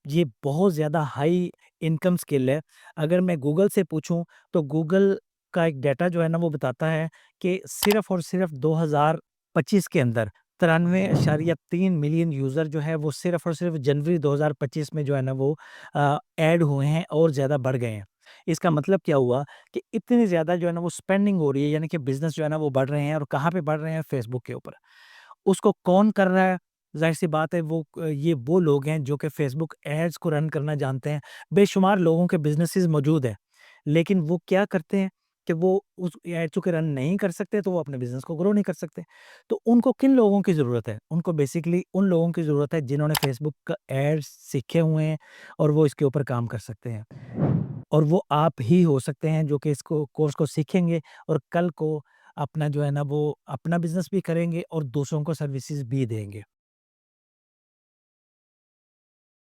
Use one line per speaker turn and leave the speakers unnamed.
ये बहुत ज़्यादा हाई इनकम स्किल है। अगर मैं गूगल से पूछूँ तो गूगल का एक डाटा जो है ना वो बताता है कि सिर्फ़ और सिर्फ़ 2025 के अंदर 93.3 मिलियन यूज़र जो है वो सिर्फ़ और सिर्फ़ जनवरी 2025 में जो है ना वो ऐड हुए हैं और ज़्यादा बढ़ गए हैं। इसका मतलब क्या हुआ कि इतनी ज़्यादा जो है ना वो स्पेंडिंग हो रही है, यानी कि बिज़नेस जो है ना वो बढ़ रहे हैं और कहाँ पे बढ़ रहे हैं? फ़ेसबुक के ऊपर। उसको कौन कर रहा है? ज़ाहिर-सी बात है ये वो लोग हैं जो कि फ़ेसबुक एड्स को रन करना जानते हैं। बेशुमार लोगों के बिज़नेसेस मौजूद हैं, लेकिन वो क्या करते हैं कि वो उस एड्स को रन नहीं कर सकते, तो वो अपने बिज़नेस को ग्रो नहीं कर सकते। तो उनको किन लोगों की ज़रूरत है? उनको बेसिकली उन लोगों की ज़रूरत है जिन्होंने फ़ेसबुक का एड्स सीखे हुए हैं और वो इसके ऊपर काम कर सकते हैं। और वो आप ही हो सकते हैं जो कि इसको कोर्स को सीखेंगे और कल को अपना जो है ना वो अपना बिज़नेस भी करेंगे और दूसरों को सर्विसेज़ भी देंगे।